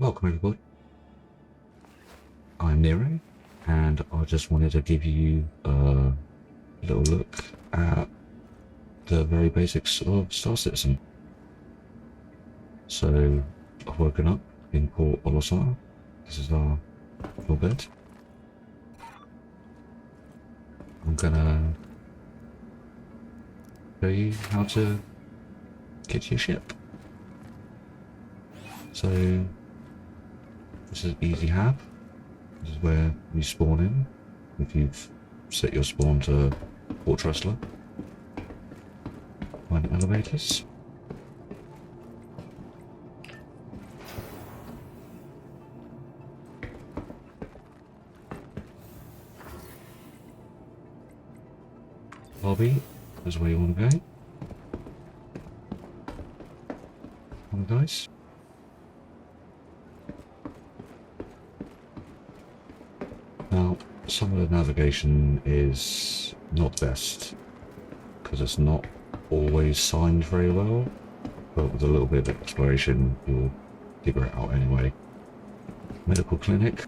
Welcome everybody, I'm Nero, and I just wanted to give you a little look at the very basics of Star Citizen. So, I've woken up in Port Olisar. This is our full bed. I'm gonna show you how to get to your ship. So, this is easy hab. This is where you spawn in if you've set your spawn to Port Tressler. Find elevators. Lobby is where you want to go. Come on, guys. Now, some of the navigation is not the best because it's not always signed very well, but with a little bit of exploration you'll figure it out anyway. Medical clinic.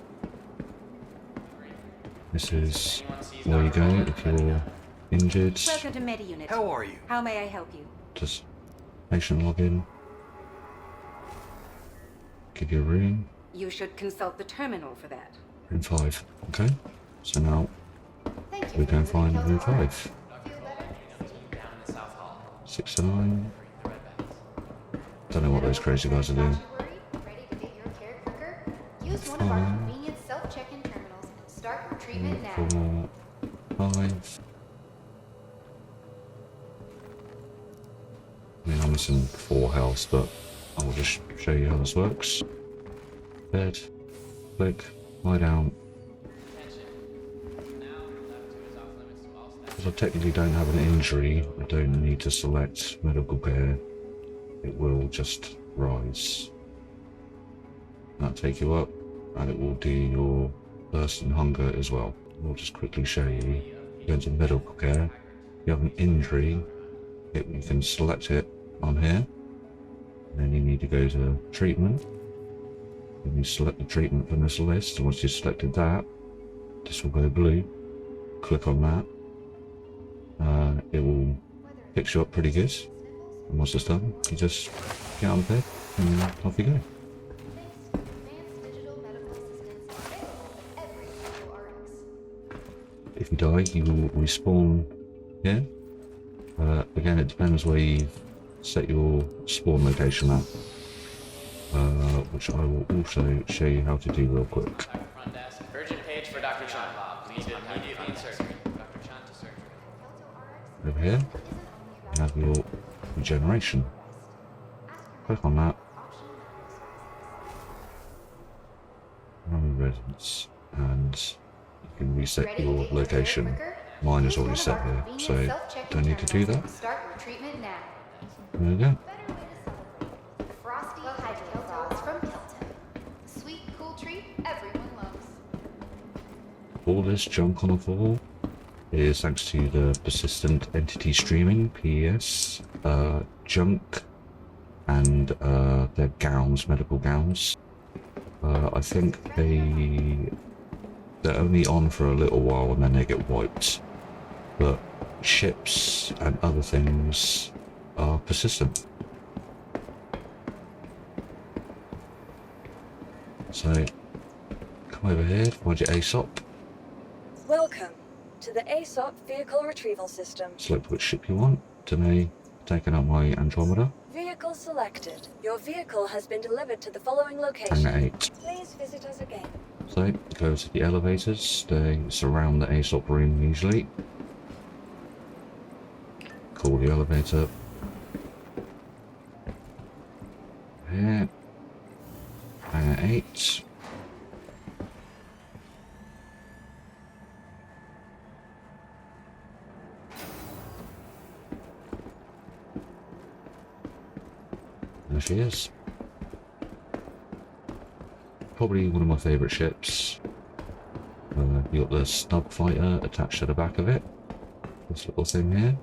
This is where you go if you're injured. Welcome to MediUnit. How are you? How may I help you? Just patient login. Give you a room. You should consult the terminal for that. Room 5. Okay. So now we go and find room 5. 6 to 9. Don't know what those crazy guys are doing. Use one of our convenient self-check-in terminals and start your treatment now. 4, 5. I mean, I'm missing 4 health, but I will just show you how this works. Bed, click, lie down. Because I technically don't have an injury, I don't need to select medical care. It will just rise. That'll take you up, and it will do your thirst and hunger as well. We'll just quickly show you. Go into medical care. If you have an injury, you can select it on here. And then you need to go to treatment. And you select the treatment from this list. And once you've selected that, this will go blue. Click on that. It will fix you up pretty good. And once it's done, you just get out of bed and off you go. If you die, you will respawn here. Again, it depends where you set your spawn location at, which I will also show you how to do real quick. Front desk. Urgent page for Dr. Chan. Please immediately in surgery. Dr. Chan to surgery. Over here, you have your regeneration. Click on that. Run residence, and you can reset your location. Mine is already set here, so don't need to do that. Start your treatment now. There we go. Frosty Hydro from Kelton. Sweet, cool treat everyone loves. All this junk on the floor is thanks to the persistent entity streaming, PES, junk, and their gowns, medical gowns. I think they're only on for a little while and then they get wiped. But ships and other things are persistent. So, come over here, find your ASOP. Welcome to the ASOP Vehicle Retrieval System. Select which ship you want. Today, taking up my Andromeda. Vehicle selected. Your vehicle has been delivered to the following location. Hangar 8. Please visit us again. So, go to the elevators. They surround the ASOP room usually. Call the elevator. Here. Hangar 8. There she is. Probably one of my favourite ships. You got the snub fighter attached to the back of it. This little thing here.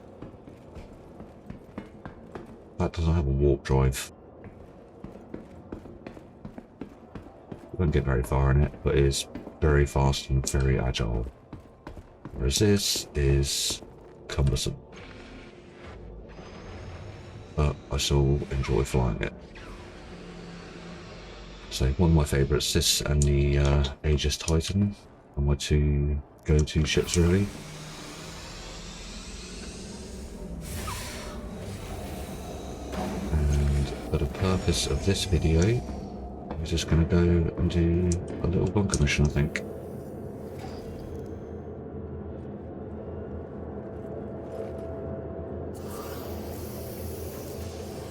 That doesn't have a warp drive. Won't get very far in it, but it is very fast and very agile. Whereas this is cumbersome. But I still enjoy flying it. So one of my favourites, this and the Aegis Titan are my two go-to ships really. And for the purpose of this video, we're just going to go and do a little bunker mission, I think.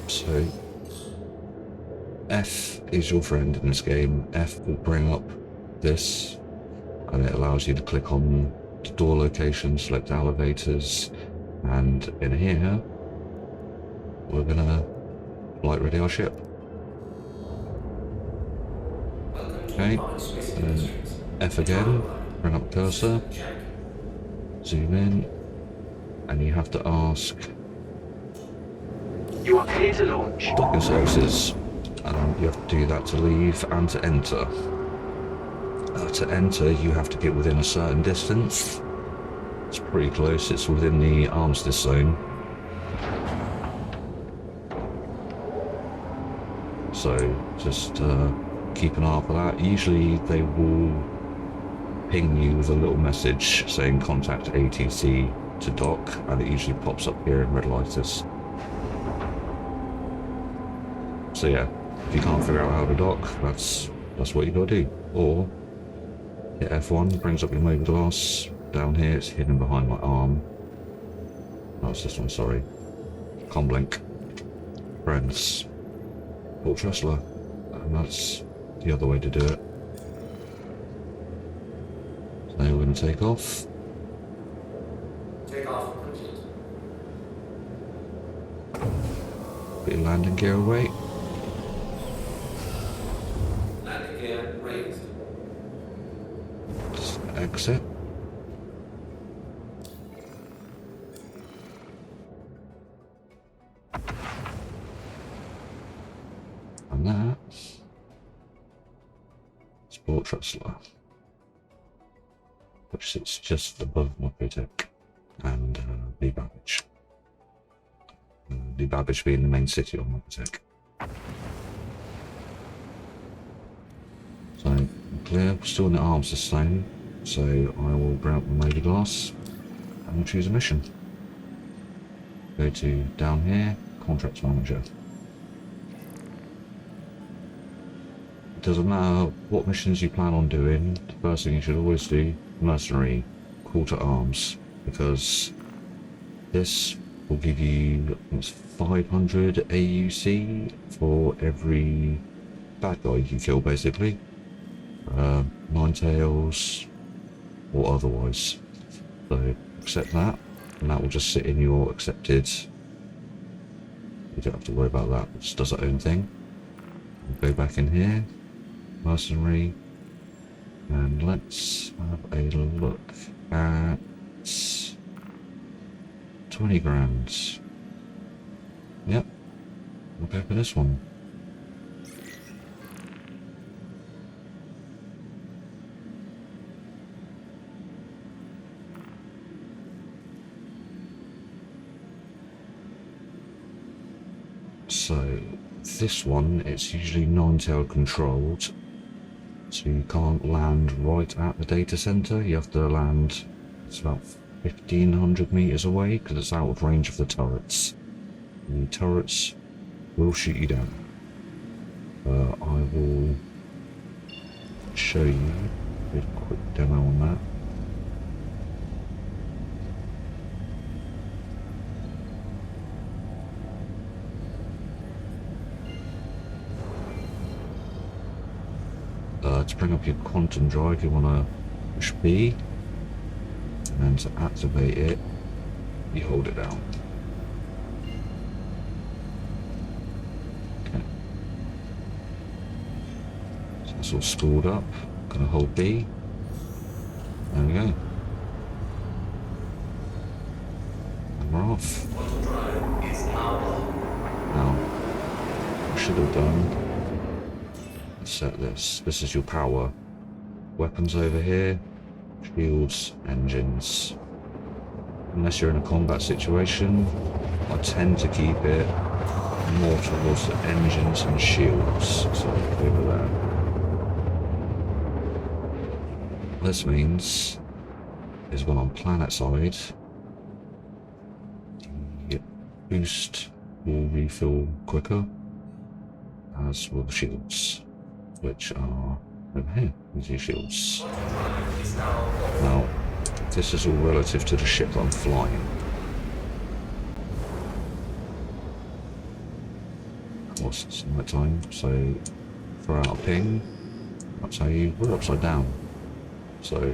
So, F is your friend in this game. F will bring up this, and it allows you to click on the door location, select elevators, and in here, we're gonna flight ready our ship. Okay, and then F again, bring up cursor, zoom in, and you have to ask, You are clear to launch. docking services, and you have to do that to leave and to enter. To enter, you have to get within a certain distance. It's pretty close, it's within the armistice zone. So just keep an eye out for that. Usually they will ping you with a little message saying contact ATC to dock, and it usually pops up here in red lighters. So yeah, if you can't figure out how to dock, that's what you gotta do. Or hit F1, brings up your mobile glass. Down here, it's hidden behind my arm. No, it's this one, sorry. Comblink. Friends. Port Tressler. And that's the other way to do it. So now we're going to take off. Take off, complete. Put your landing gear away. Landing gear raised. Just exit. And that is Port Tressler, which sits just above Microtech and the Babbage. The Babbage being the main city of Microtech. So, clear, still in the arms the same, so I will bring up the mobile glass and we'll choose a mission. Go to down here, Contracts Manager. It doesn't matter what missions you plan on doing, the first thing you should always do, mercenary, call to arms, because this will give you, I think it's 500 AUC for every bad guy you kill basically. Nine tails or otherwise. So accept that, and that will just sit in your accepted. You don't have to worry about that, it just does its own thing. Go back in here, mercenary, and let's have a look at 20 grand. Yep, we'll go for this one. So this one, it's usually nine-tail controlled, so you can't land right at the data center. You have to land, it's about 1500 meters away because it's out of range of the turrets. And the turrets will shoot you down. I will show you a quick demo on that. To bring up your quantum drive, you want to push B, and then to activate it, you hold it down. Okay. So it's all spooled up. Gonna hold B. There we go. And we're off. Quantum drive is now on. Now, what I should have done is set this. This is your power. Weapons over here, shields, engines. Unless you're in a combat situation, I tend to keep it more towards the engines and shields. So over there. This means is when on planet side, the boost will refill quicker, as will the shields, which are over here. These are your shields. Now, this is all relative to the ship I'm flying. Of course, it's night time, so throw out a ping. I'll tell you, we're upside down. So,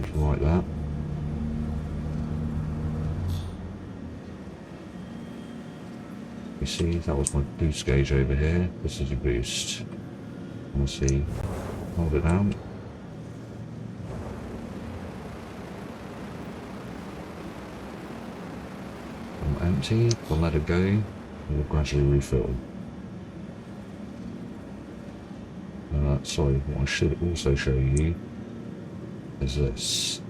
just like that. You see, that was my boost gauge over here. This is your boost. We'll see. Hold it down. Empty, we'll let it go, and we'll gradually refill. Sorry, what I should also show you is this.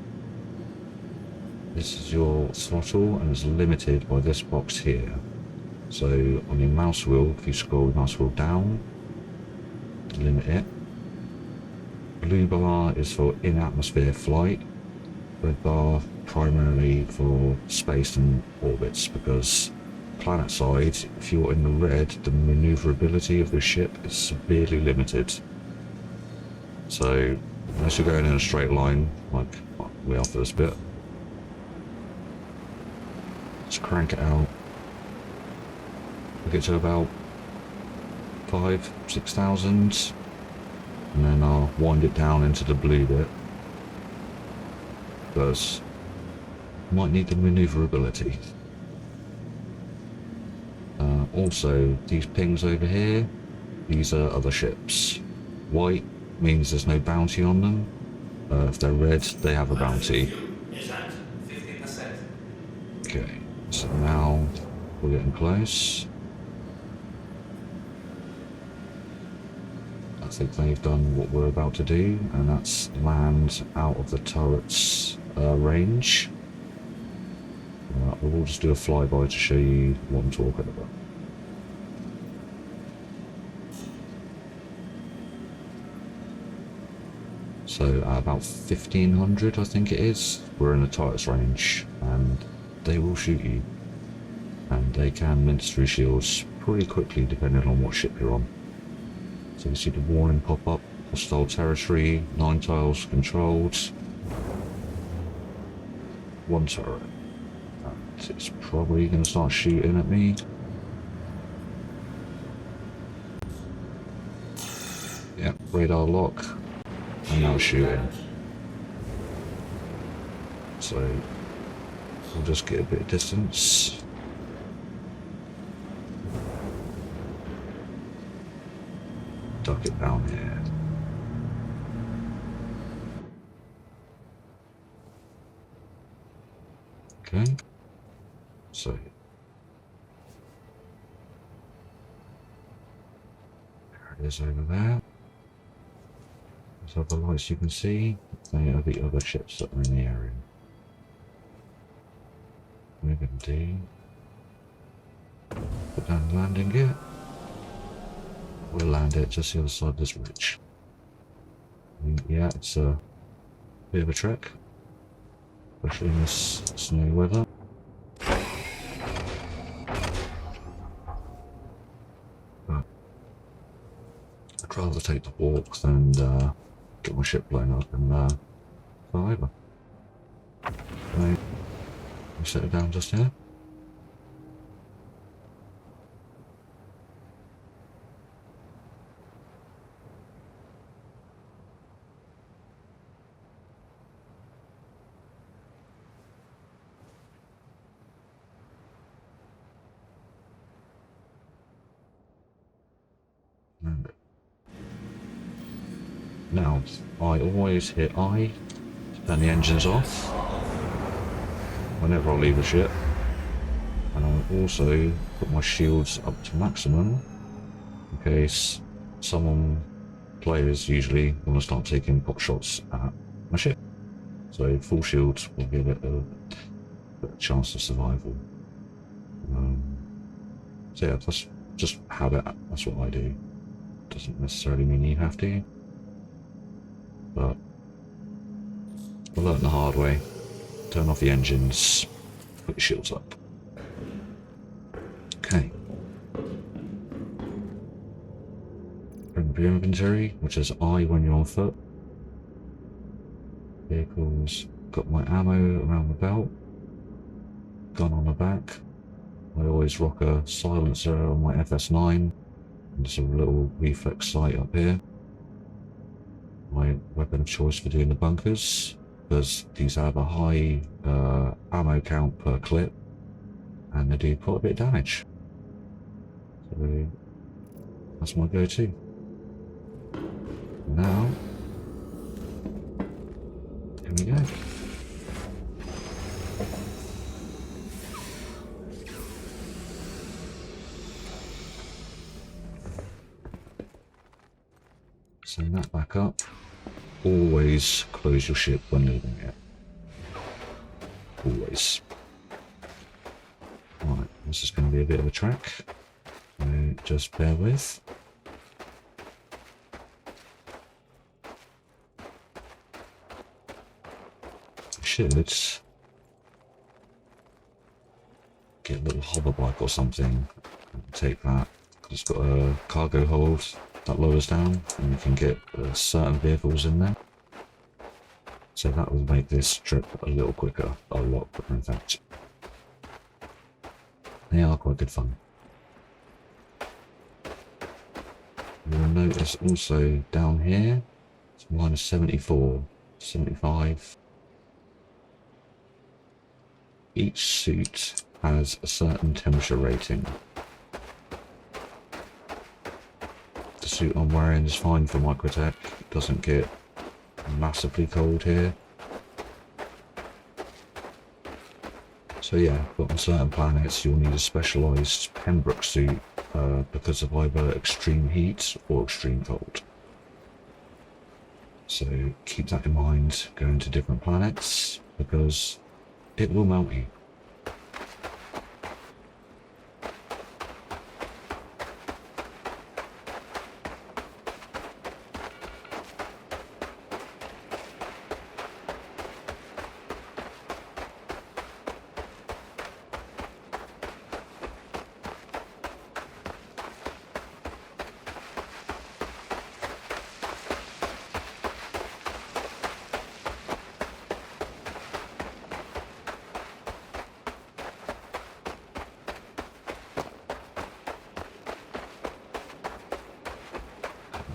This is your throttle, and it's limited by this box here. So on your mouse wheel, if you scroll the mouse wheel down, limit it. Blue bar is for in-atmosphere flight. Red bar primarily for space and orbits, because planet side, if you're in the red, the maneuverability of the ship is severely limited. So unless you're going in a straight line, like we are for this bit, let's crank it out. We'll get to about 5,000-6,000, and then I'll wind it down into the blue bit, because might need the maneuverability. Also, these pings over here, these are other ships. White means there's no bounty on them. If they're red, they have a bounty. Is at 50%. Okay, so now we're getting close. I think they've done what we're about to do, and that's land out of the turret's range. We'll just do a flyby to show you what I'm talking about. So at about 1500, I think it is, we're in the turret's range, and they will shoot you. And they can mince through shields pretty quickly depending on what ship you're on. So you see the warning pop up, hostile territory, 9 tiles controlled, 1 turret. And it's probably going to start shooting at me. Yeah, radar lock, and now shooting. So we'll just get a bit of distance. Duck it down here. Okay. So there it is over there. There's other lights you can see. They are the other ships that are in the area. We're going to do put down the landing gear. We'll land it just the other side of this ridge. Yeah, it's a bit of a trek, especially in this snowy weather. But I'd rather take the walk than get my ship blown up and fly over. So, we set it down just here. Now, I always hit I to turn the engines off whenever I leave the ship, and I also put my shields up to maximum in case someone players usually want to start taking pot shots at my ship. So full shield will give it a chance of survival. So yeah, that's just habit. That's what I do. Doesn't necessarily mean you have to, but I learned the hard way. Turn off the engines, put your shields up. Okay. Bring up your inventory, which is I when you're on foot. Vehicles, got my ammo around the belt. Gun on the back. I always rock a silencer on my FS9. There's a little reflex sight up here. My weapon of choice for doing the bunkers, because these have a high ammo count per clip, and they do quite a bit of damage. So that's my go-to. Now, here we go. Send that back up. Always close your ship when leaving it. Always. Right, this is going to be a bit of a trek. So just bear with. Should get a little hover bike or something. Take that. It's got a cargo hold that lowers down, and you can get certain vehicles in there. So that will make this trip a little quicker, a lot quicker in fact. They are quite good fun. You'll notice also down here, it's minus 74, 75. Each suit has a certain temperature rating. The suit I'm wearing is fine for Microtech. It doesn't get massively cold here. So yeah, but on certain planets you'll need a specialised Pembroke suit because of either extreme heat or extreme cold. So keep that in mind going to different planets, because it will melt you.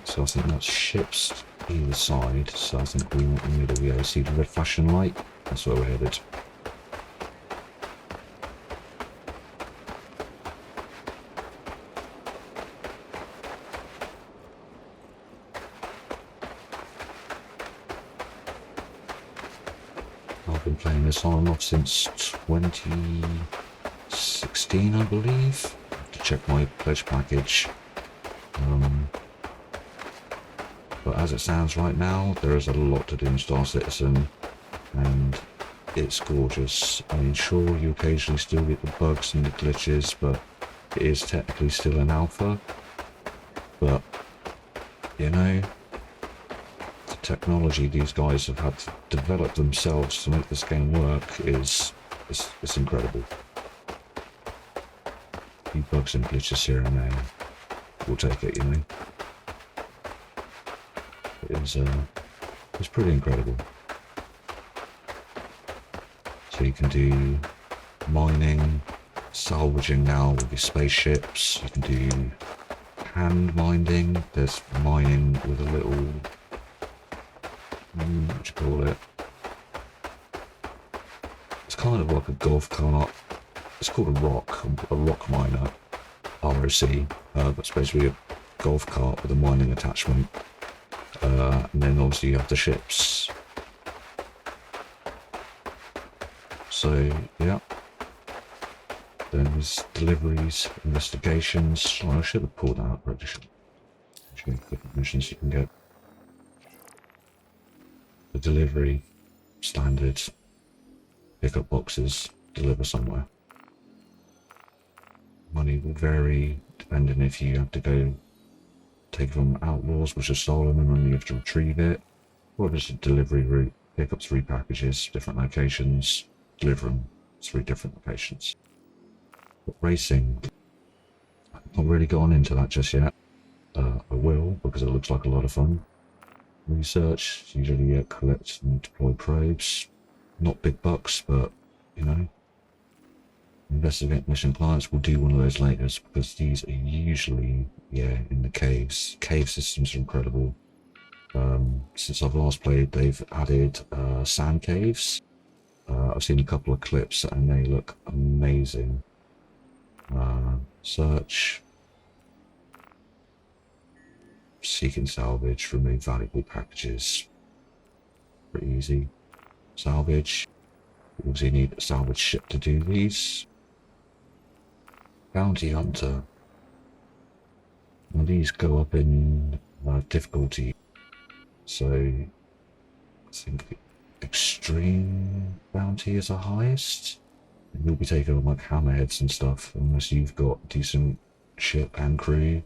So I think that's ships either side, so I think we want the middle. Yeah, see the red flashing light? That's where we're headed. I've been playing this on and off since 2016, I believe. I have to check my pledge package. But as it stands right now, there is a lot to do in Star Citizen, and it's gorgeous. I mean, sure, you occasionally still get the bugs and the glitches, but it is technically still an alpha. But, you know, the technology these guys have had to develop themselves to make this game work is it's incredible. A few bugs and glitches here and there, we'll take it, you know. It's pretty incredible. So you can do mining, salvaging now with your spaceships. You can do hand mining. There's mining with a little, what do you call it? It's kind of like a golf cart. It's called a rock miner, ROC. But it's basically a golf cart with a mining attachment. And then obviously you have the ships. So yeah, then there's deliveries, investigations. Oh, I should have pulled out, but different missions you can get. the delivery standard pickup boxes deliver somewhere. Money will vary depending if you have to go take from outlaws which have stolen them and you have to retrieve it, or if it's a delivery route, pick up 3 packages, different locations, deliver them 3 different locations. But racing, I've not really gone into that just yet. I will, because it looks like a lot of fun. Research, usually collect and deploy probes. Not big bucks, but, you know. Investigate mission clients, we'll do one of those later, because these are usually, in the caves. Cave systems are incredible. Since I've last played, they've added sand caves. I've seen a couple of clips and they look amazing. Search. Seek and salvage, remove valuable packages. Pretty easy. Salvage. You need a salvage ship to do these. Bounty hunter. Now these go up in difficulty. So I think extreme bounty is the highest. And you'll be taking on like hammerheads and stuff unless you've got decent ship and crew.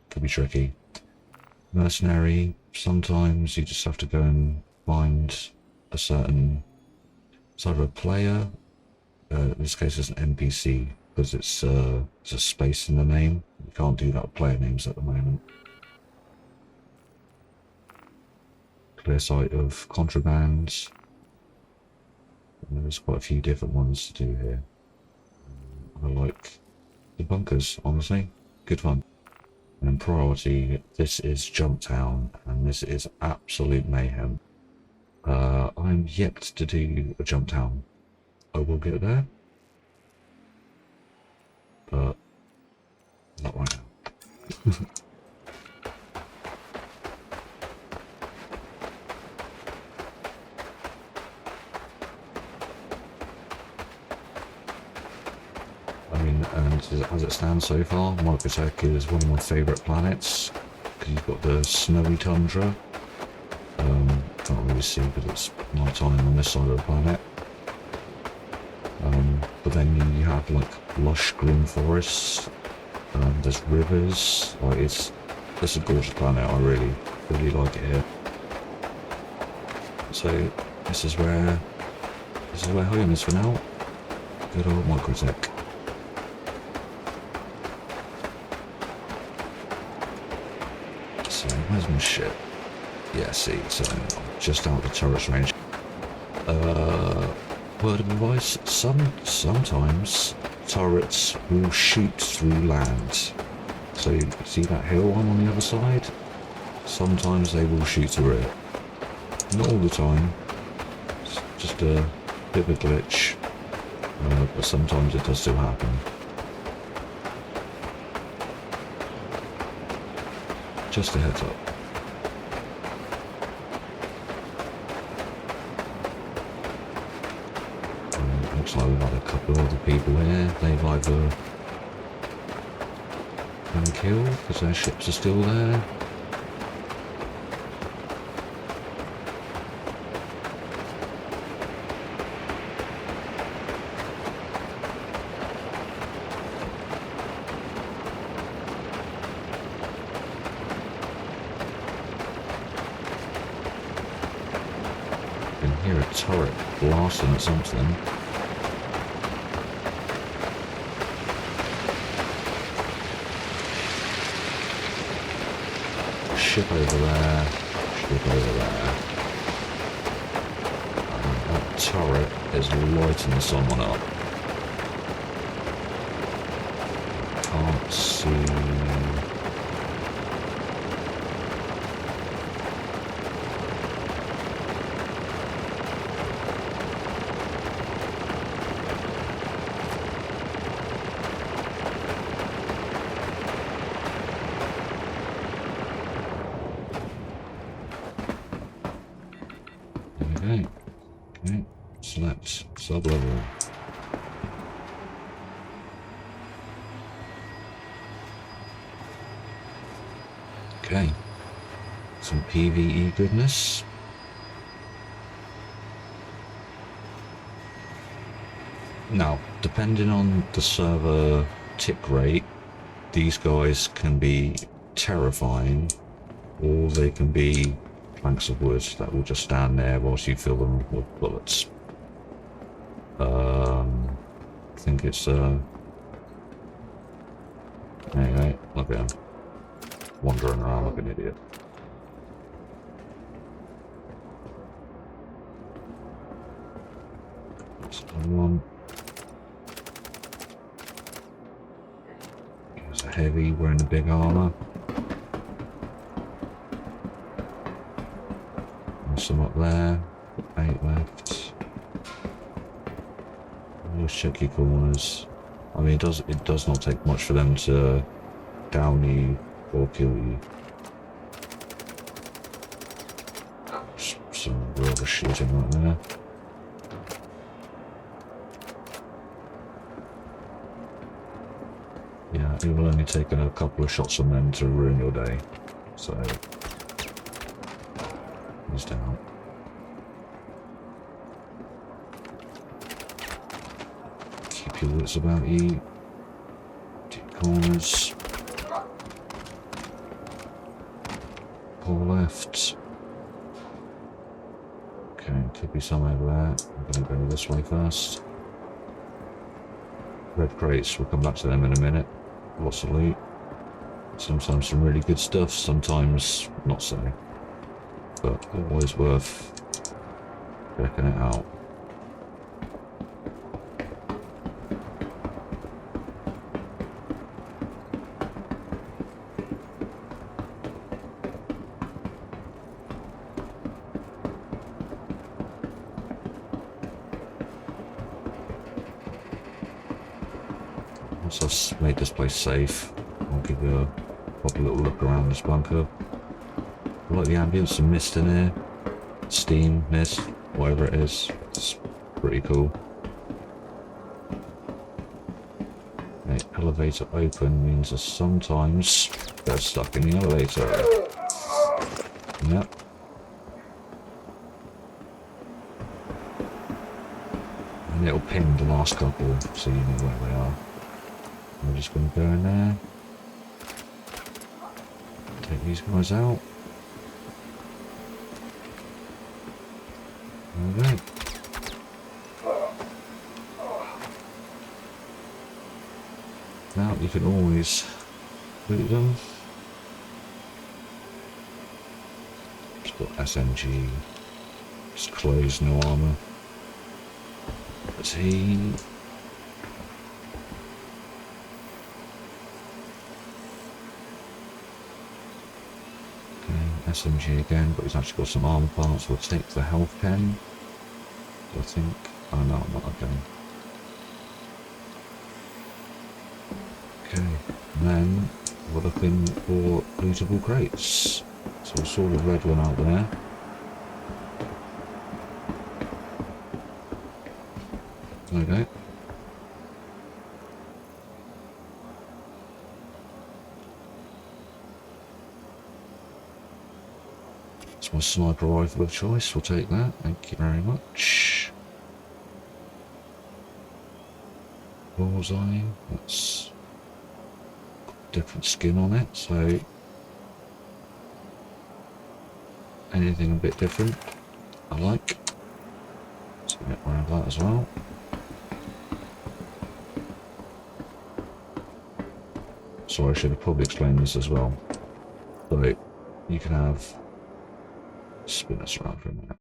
Could be tricky. Mercenary, sometimes you just have to go and find a certain, it's either a player, in this case it's an NPC, because it's a space in the name. You can't do that with player names at the moment. Clear sight of contraband. And there's quite a few different ones to do here. I like the bunkers, honestly. Good fun. And priority, this is Jump Town, and this is absolute mayhem. I'm yet to do a Jump Town. I will get there, but not right now. I mean, and as it stands so far, Microtech is one of my favourite planets, because you've got the snowy tundra. Can't really see because it's night time on this side of the planet. But then you have like lush green forests. There's rivers. Like it's a gorgeous planet. I really like it here. So this is where home is for now. Good old Microtech. So where's my ship? Yeah, see, so just out the turret's range. Word of advice, sometimes turrets will shoot through land. So you see that hill I'm on the other side? Sometimes they will shoot through it. Not all the time. It's just a bit of a glitch. But sometimes it does still happen. Just a heads up. Looks like we've had a couple of other people here. They've either been killed because their ships are still there. I can hear a turret blasting at something. Ship over there, ship over there. And that turret is lighting someone up. Can't see. Okay, select sub-level. Okay, Some PvE goodness. Now, depending on the server tick rate, these guys can be terrifying, or they can be planks of wood that will just stand there whilst you fill them with bullets. I think it's anyway, look at him wandering around like an idiot. That's another one. There's a heavy wearing the big armor. There's some up there. 8 left. Always check your corners. I mean, it does not take much for them to down you or kill you. Some rubber shooting right there. Yeah, it will only take a couple of shots from them to ruin your day. So, he's down. Keep your wits about you. Deep corners. Pull left. Okay, could be some over there. I'm going to go this way first. Red crates, we'll come back to them in a minute. Lots of loot. Sometimes some really good stuff, sometimes not so. But always worth checking it out. Once I've made this place safe, I'll give you a proper little look around this bunker. I like the ambience, some mist in here, steam, mist, whatever it is. It's pretty cool. Okay, elevator open means that sometimes they're stuck in the elevator. Yep. And it'll ping the last couple so you know where they are. I'm just going to go in there, take these guys out. There we go. Now you can always loot them. Just got SMG, just clothes, no armour. Fatigue. SMG again, but he's actually got some armor parts. We'll take the health pen. I think. Oh no, I'm not okay. Okay, and then we're looking for lootable crates. So we saw the red one out there. Okay. It's my sniper rifle of choice, we'll take that, thank you very much. Bullseye, that's different skin on it, so anything a bit different I like. So get around that as well. Sorry, I should have probably explained this as well. So you can have, spin us around for a minute.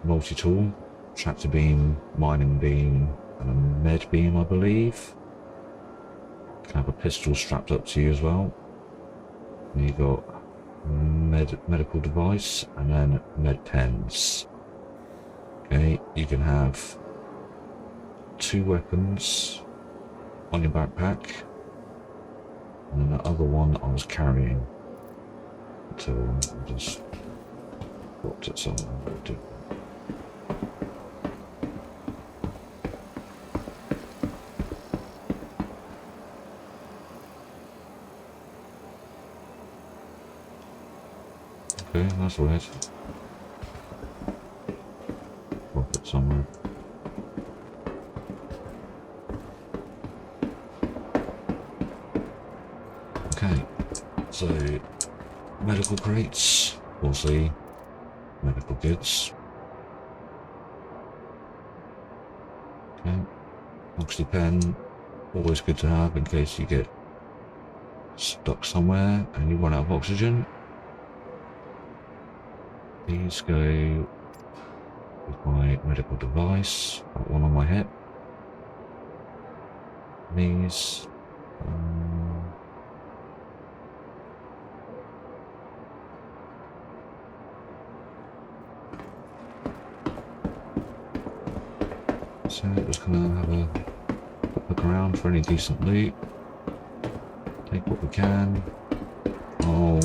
Multi-tool, tractor beam, mining beam, and a med beam, I believe. You can have a pistol strapped up to you as well. And you've got medical device and then med pens. Okay, you can have 2 weapons on your backpack. And then the other one I was carrying until I just dropped it somewhere. Okay, that's weird. Drop it somewhere. Okay, so medical crates, we'll see. Medical goods. Okay, oxy pen, always good to have in case you get stuck somewhere and you run out of oxygen. These go with my medical device, that one on my hip. These. So just gonna have a look around for any decent loot. Take what we can. I'll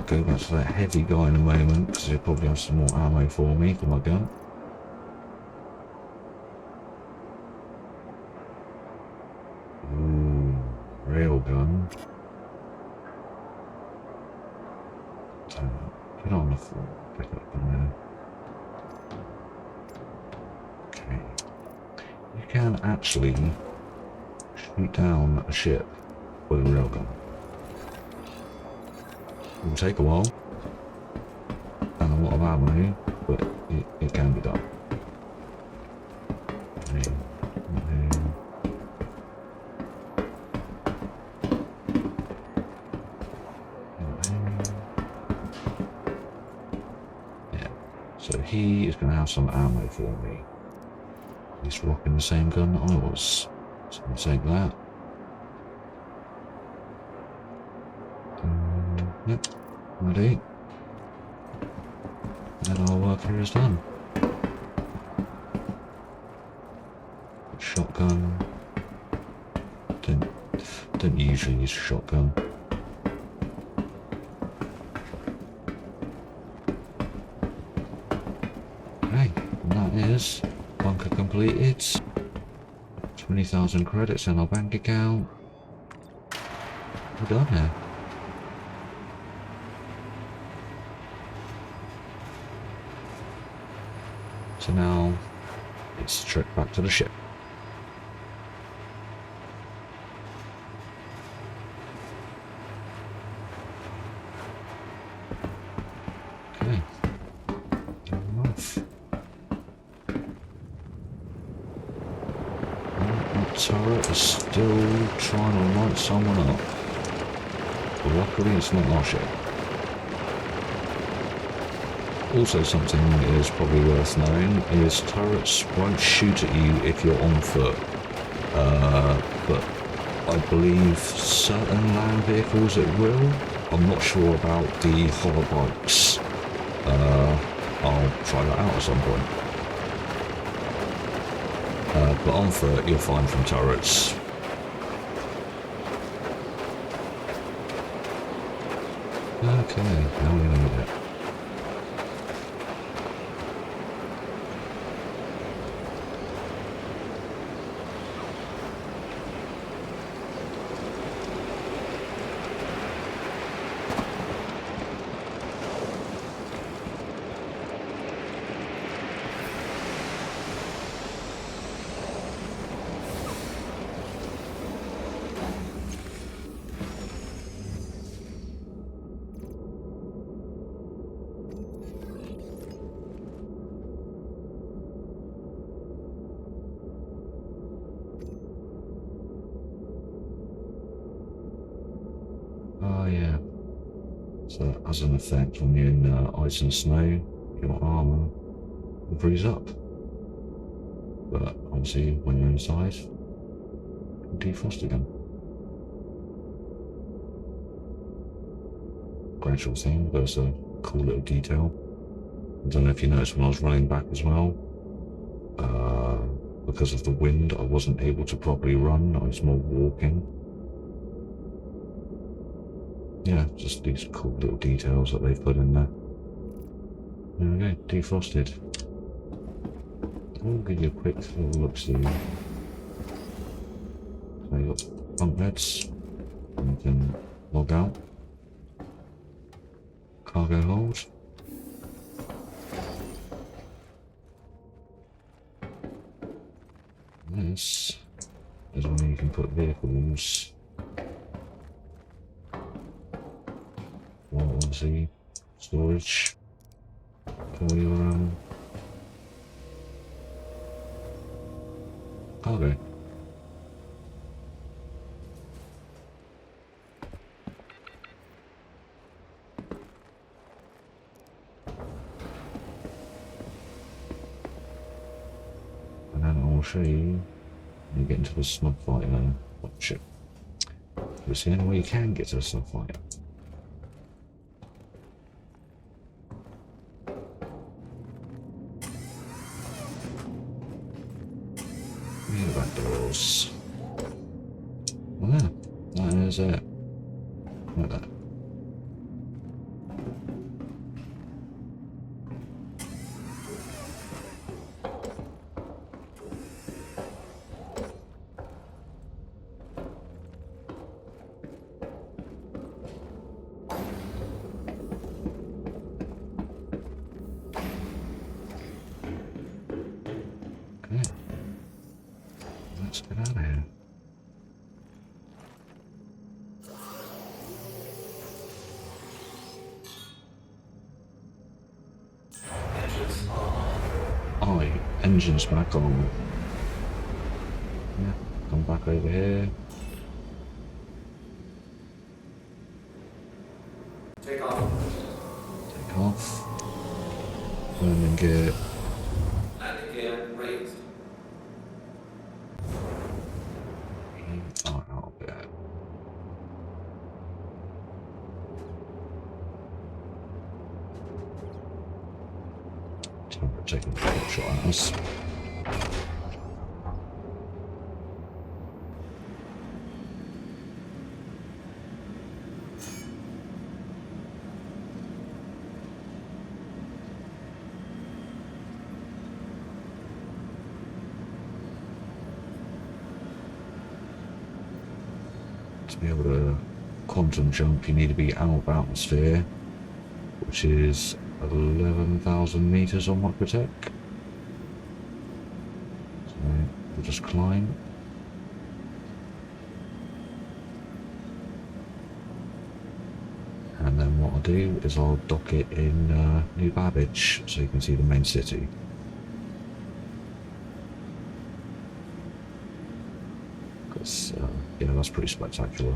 go back to that heavy guy in a moment because he'll probably have some more ammo for me for my gun. Ooh, railgun. Put on the floor. Pick up from there. Okay. You can actually shoot down a ship with a railgun. It will take a while and a lot of ammo, but it can be done. Yeah, so he is going to have some ammo for me. He's rocking the same gun I was, so I'll take that. Yep, ready. Then our work here is done. Shotgun. Don't usually use a shotgun. Okay, and that is bunker completed. 20,000 credits in our bank account. We're done here. So now it's a trip back to the ship. Okay. Off. That turret is still trying to light someone up. But luckily it's not our ship. Also, something that is probably worth knowing is turrets won't shoot at you if you're on foot. But I believe certain land vehicles it will. I'm not sure about the hover bikes. I'll try that out at some point. But on foot, you're fine from turrets. Okay, now we know it. Oh yeah. So that has an effect when you're in ice and snow, your armour will freeze up. But obviously when you're inside, it'll defrost again. Gradual thing, but it's a cool little detail. I don't know if you noticed when I was running back as well. Because of the wind, I wasn't able to properly run, I was more walking. Yeah, just these cool little details that they've put in there. There we go, defrosted. I'll give you a quick little look-see. So you've got bunk beds, and you can log out. cargo hold. This is where you can put vehicles. Well, obviously, storage for your cargo. And then I'll show you when you get into the snub fighter. Oh shit. It's the only way you can get to the snub fighter. Yeah, back doors. Well, yeah, that is it. Like that. Okay. Let's get out of here. Oh, engine's back on. Yeah, come back over here. Take off. Take off. Landing gear. Landing gear raised. Oh, out of there. Taking a shot at us. To be able to quantum jump, you need to be out of atmosphere, which is 11,000 meters on Microtech. So we'll just climb. And then what I'll do is I'll dock it in New Babbage so you can see the main city. Because, yeah, that's pretty spectacular.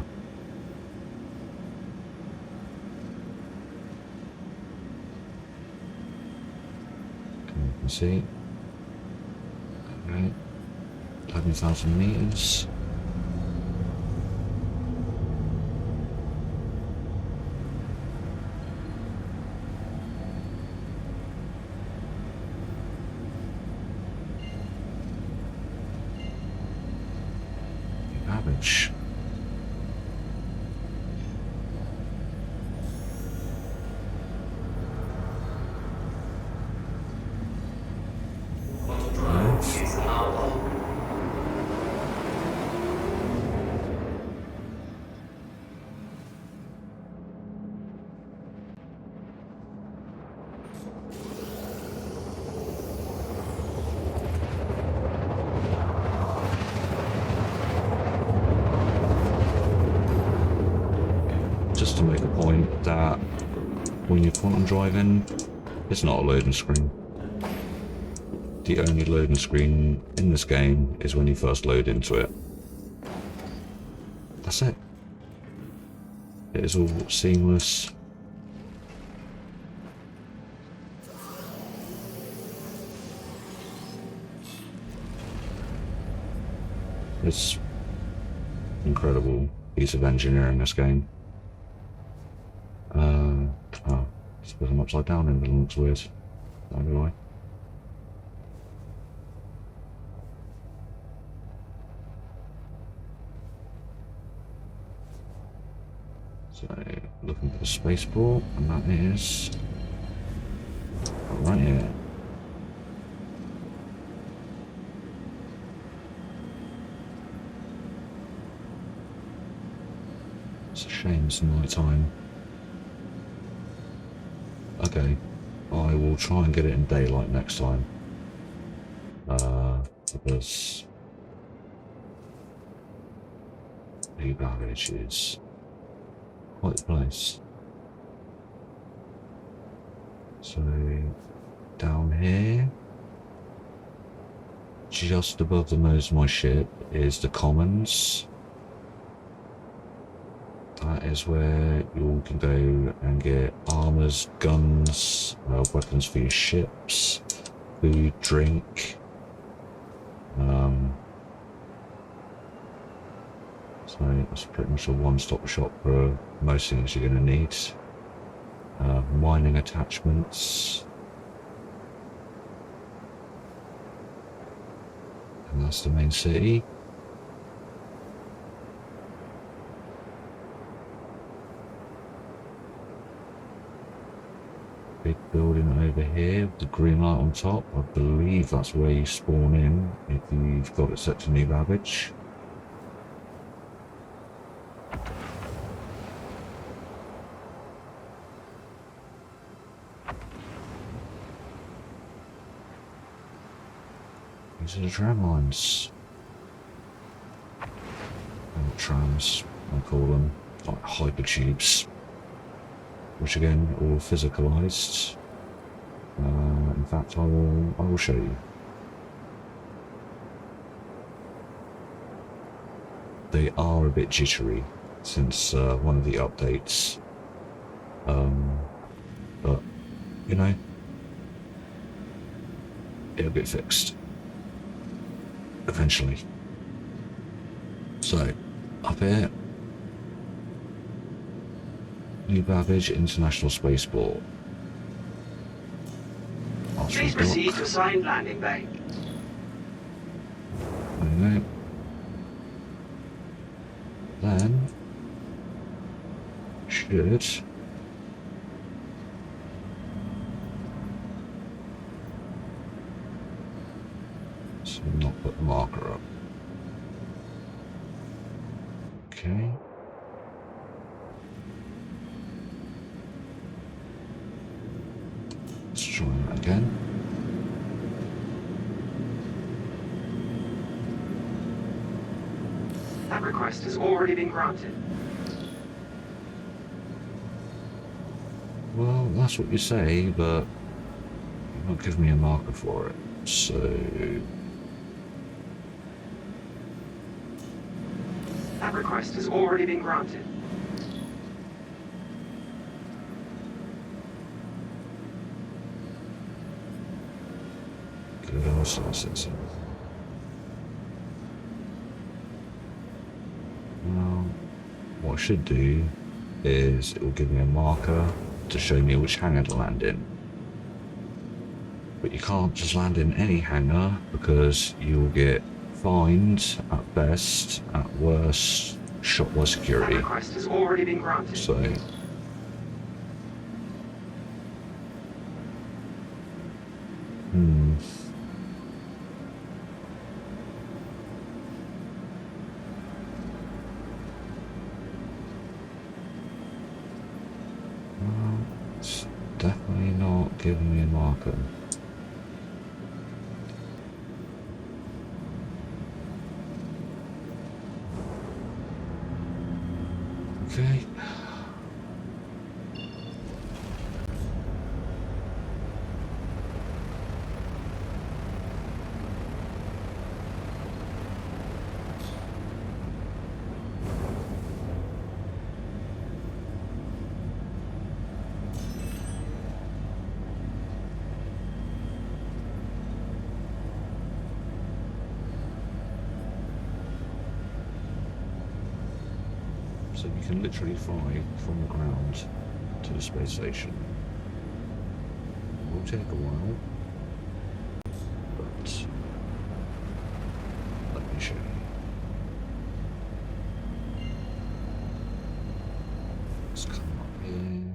You can see. Okay. 11,000 meters. Average. Just to make a point that when you're quantum driving, it's not a loading screen. The only loading screen in this game is when you first load into it. That's it. It is all seamless. It's incredible piece of engineering, this game. Oh, I suppose I'm upside down and it looks weird. Anyway. So, looking for the spaceport, and that is right here. It's a shame it's night time. Okay. I will try and get it in daylight next time. Because the baggage is quite the place. So, down here, just above the nose of my ship, is the Commons. That is where you can go and get armors, guns, weapons for your ships, food, drink. So that's pretty much a one-stop shop for most things you're going to need. Mining attachments. And that's the main city. Big building over here with the green light on top. I believe that's where you spawn in if you've got it set to new baggage. These are the tram lines. Or trams, I call them, like hypertubes. Which again, all physicalized. In fact, I will show you. They are a bit jittery since one of the updates. But you know, it'll get fixed eventually. So, up here, New Babbage International Spaceport. Please proceed to assigned landing bay. There you go. Then, should so not put the marker up. Okay. Let's try that again. That request has already been granted. Well, that's what you say, but you're not giving me a marker for it. So That request has already been granted. good old sausage. Well, what I should do is it will give me a marker to show me which hangar to land in. But you can't just land in any hangar because you'll get fined at best, at worst, shot by That security. request has already been granted. So well, it's definitely not giving me a marker. Okay. So you can literally fly from the ground to the space station. It will take a while, but let me show you. Let's come up here.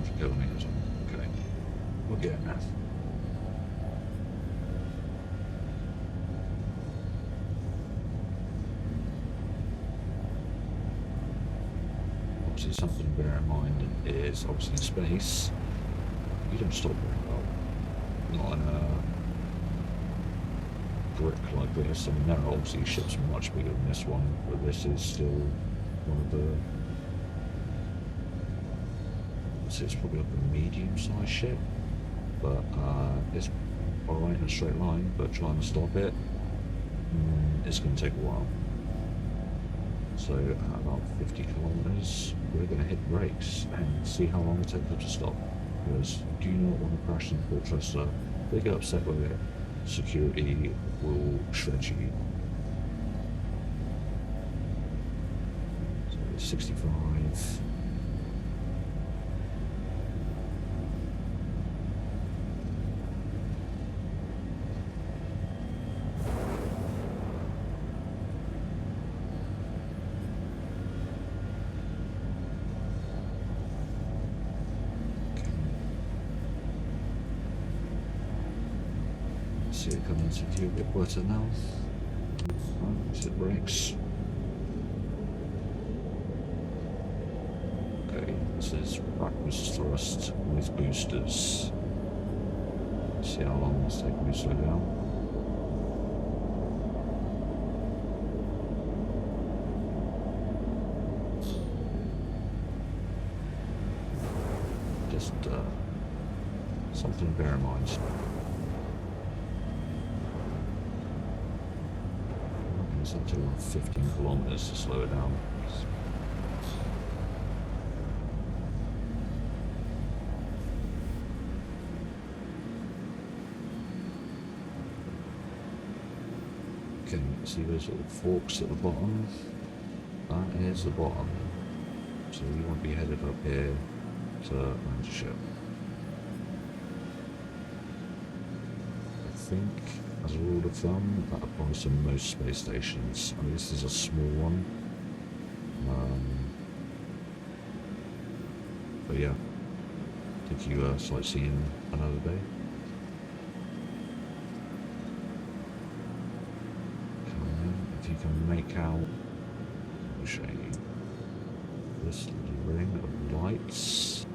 100 kilometers on. Okay. We're getting there. Obviously, something to bear in mind is obviously in space, you don't stop very well. Not in a brick like this. I mean, there are obviously ships much bigger than this one, but this is still one of the. So it's probably like a medium-sized ship, but it's alright in a straight line. But trying to stop it, it's going to take a while. So at about 50 kilometers, we're going to hit brakes and see how long it takes us to stop. Because do you not want to crash in the fortress? They get upset with it. Security will shred you. So 65. See it coming into view a bit better now. Right, it brakes. Okay, this is backwards thrust with boosters. See how long it's taking me to slow down. Just something to bear in mind. It's up to 15 kilometers to slow it down. Okay, see those little forks at the bottom? That is the bottom. So you want to be headed up here to land your ship. I think, as a rule of thumb, that applies to most space stations. I mean, this is a small one. But yeah, take you sightseeing another day. If you can make out, I'll show you this little ring of lights.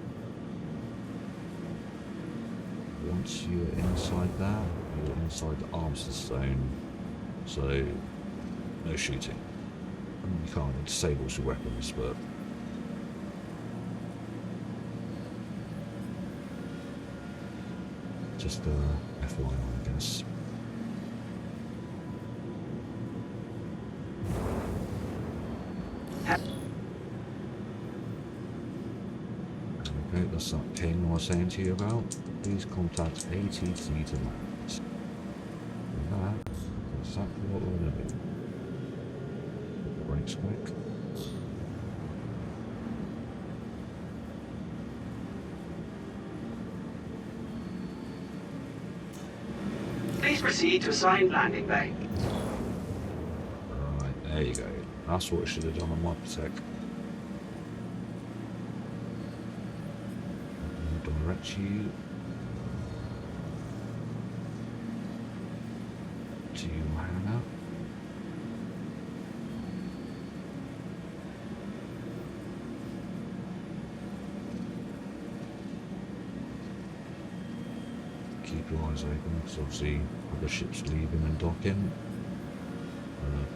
Once you're inside that, you're inside the arms of the stone, so no shooting. I mean, you can't, it disables your weapons, but just FYI, I guess. Okay, that's that ping I was saying to you about. Please contact ATC to land. And that's exactly what we're going to do. Put the brakes quick. Please proceed to assigned landing bay. Right, there you go. That's what it should have done on Microtech. Direct you to your hangar. Keep your eyes open because obviously other ships leaving and docking.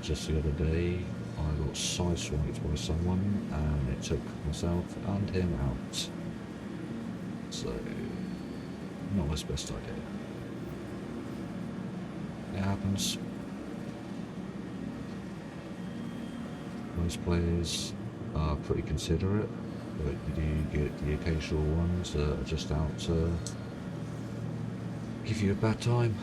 Just the other day I got sideswiped by someone and it took myself and him out. So, not his best idea. It happens. Most players are pretty considerate, but you do get the occasional ones that are just out to give you a bad time.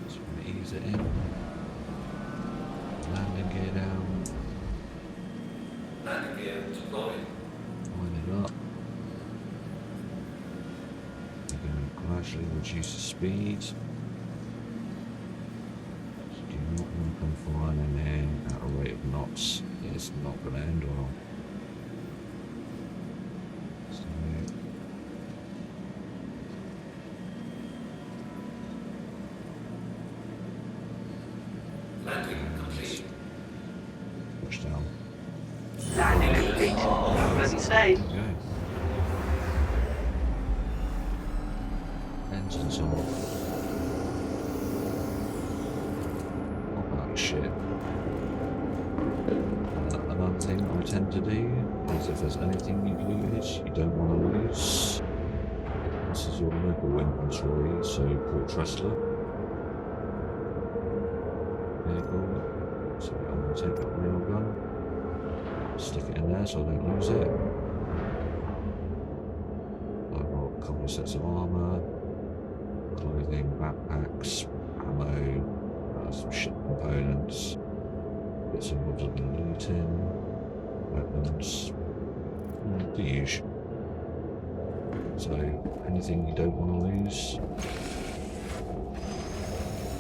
Just want to ease it in. Landing gear down. Landing gear deployed. Line it up. You're going to gradually reduce the speed. So you do not want to come flying in at a rate of knots Oops, it's not going to end well. So, Landing complete. push down. Landing complete. Have a pleasant stay. There we go. Engines off. Oh shit. Another thing I tend to do is if there's anything you've looted you don't want to lose, this is your local inventory, so Port Tressler. Vehicle. So I'm going to take that railgun, stick it in there so I don't lose it. I've got a couple of sets of armour, clothing, backpacks, ammo, some ship components, bits and bobs of looting, weapons, the usual. So anything you don't want to lose,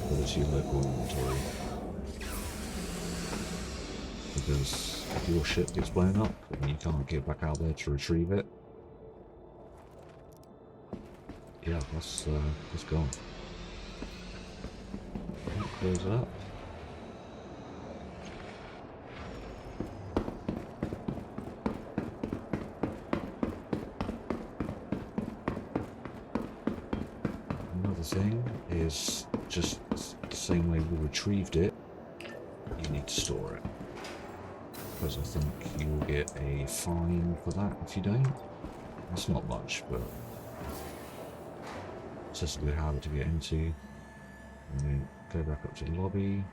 go to your local inventory. Because if your ship gets blown up and you can't get back out there to retrieve it, yeah, that's gone. Close it up. Another thing is just the same way we retrieved it, you need to store it. Because I think you will get a fine for that if you don't. It's not much, but it's just a good habit to get into. And then go back up to the lobby.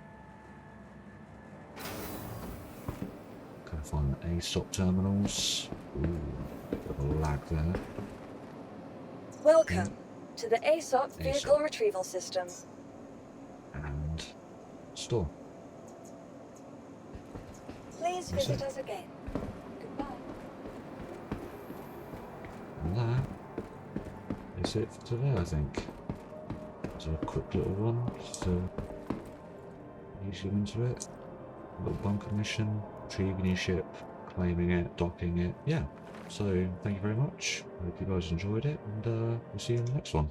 Go find the A-stop terminals. Ooh, bit of a lag there. Welcome to the ASOP Vehicle ASOP. Retrieval System. And store. Please That's visit it. us again. Goodbye. And that is it for today, I think. It's a quick little one, just to ease you into it. A little bunker mission, retrieving your ship, claiming it, docking it. Yeah. So thank you very much. I hope you guys enjoyed it, and we'll see you in the next one.